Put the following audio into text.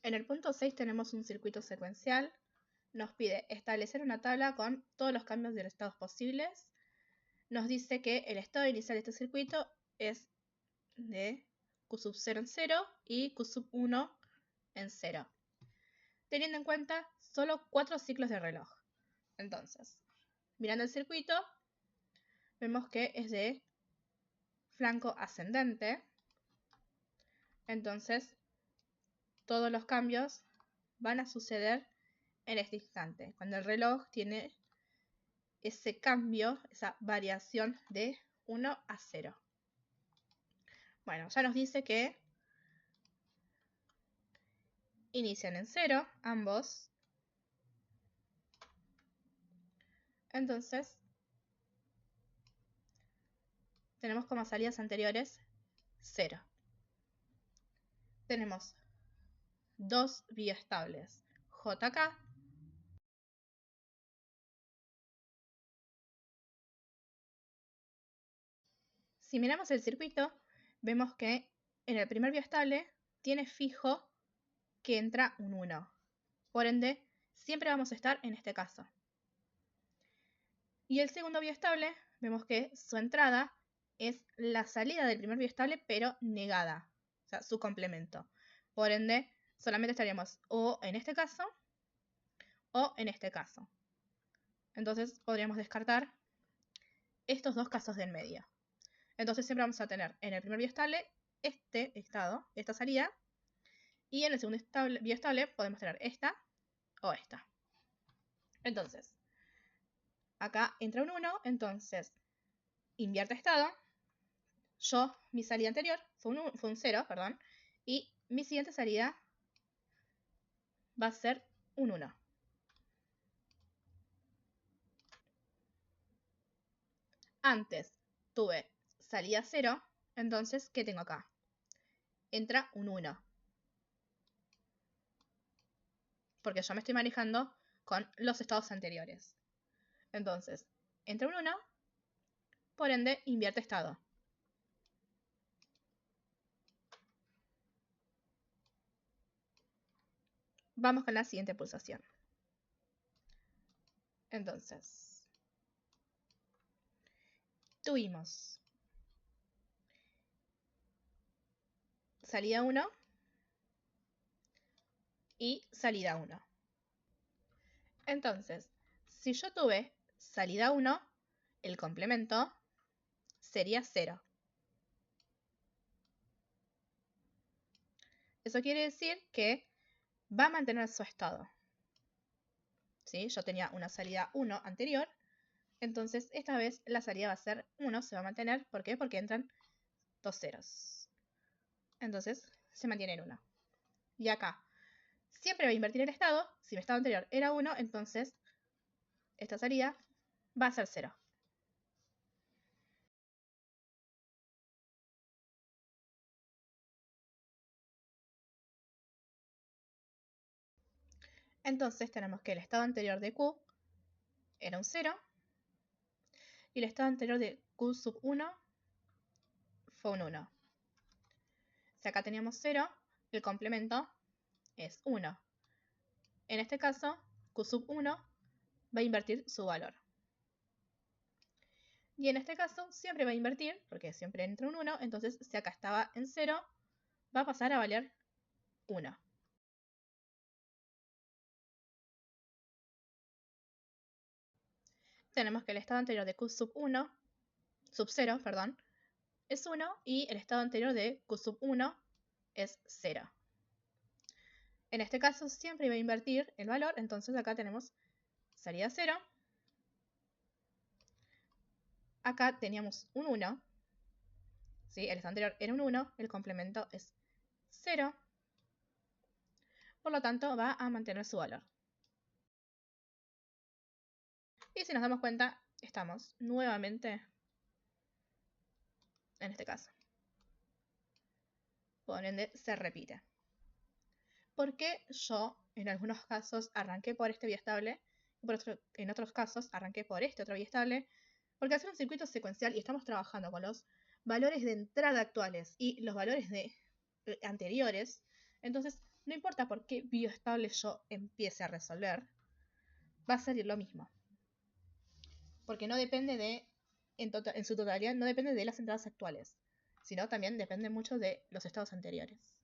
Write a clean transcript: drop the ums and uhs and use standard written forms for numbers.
En el punto 6 tenemos un circuito secuencial. Nos pide establecer una tabla con todos los cambios de los estados posibles. Nos dice que el estado inicial de este circuito es de Q sub 0 en 0 y Q sub 1 en 0. Teniendo en cuenta solo 4 ciclos de reloj. Entonces, mirando el circuito, vemos que es de flanco ascendente. Entonces, todos los cambios van a suceder en este instante, cuando el reloj tiene ese cambio, esa variación de 1 a 0. Bueno, ya nos dice que inician en 0 ambos. Entonces, tenemos como salidas anteriores 0. Tenemos dos bioestables, JK Si miramos el circuito, vemos que en el primer bioestable tiene fijo que entra un 1. Por ende, siempre vamos a estar en este caso. Y el segundo bioestable, vemos que su entrada es la salida del primer bioestable, pero negada. O sea, su complemento. Por ende, solamente estaríamos o en este caso o en este caso. Entonces, podríamos descartar estos dos casos del medio. Entonces siempre vamos a tener en el primer bioestable este estado, esta salida, y en el segundo bioestable podemos tener esta o esta. Entonces, acá entra un 1, entonces invierte estado. Mi salida anterior fue un 0, perdón, y mi siguiente salida va a ser un 1. Antes tuve salida 0, entonces, ¿qué tengo acá? Entra un 1. Porque yo me estoy manejando con los estados anteriores. Entonces, entra un 1, por ende, invierte estado. Vamos con la siguiente pulsación. Entonces, tuvimos salida 1 y salida 1. Entonces, si yo tuve salida 1, el complemento sería 0. Eso quiere decir que va a mantener su estado. ¿Sí? Yo tenía una salida 1 anterior, entonces esta vez la salida va a ser 1, se va a mantener. ¿Por qué? Porque entran dos ceros. Entonces se mantiene en 1. Y acá siempre va a invertir el estado. Si mi estado anterior era 1, entonces esta salida va a ser 0. Entonces tenemos que el estado anterior de Q era un 0 y el estado anterior de Q sub 1 fue un 1. Si acá teníamos 0, el complemento es 1. En este caso, Q sub 1 va a invertir su valor. Y en este caso siempre va a invertir, porque siempre entra un 1, entonces si acá estaba en 0, va a pasar a valer 1. Tenemos que el estado anterior de Q sub 0, es 1 y el estado anterior de Q sub 1 es 0. En este caso siempre va a invertir el valor, entonces acá tenemos salida 0. Acá teníamos un 1. ¿Sí? El estado anterior era un 1, el complemento es 0. Por lo tanto, va a mantener su valor. Y si nos damos cuenta, estamos nuevamente en este caso. Por ende, se repite. ¿Por qué yo en algunos casos arranqué por este bioestable y en otros casos arranqué por este otro bioestable? Porque al ser un circuito secuencial y estamos trabajando con los valores de entrada actuales y los valores de anteriores, entonces no importa por qué bioestable yo empiece a resolver, va a salir lo mismo. Porque no depende de, en su totalidad, no depende de las entradas actuales, sino también depende mucho de los estados anteriores.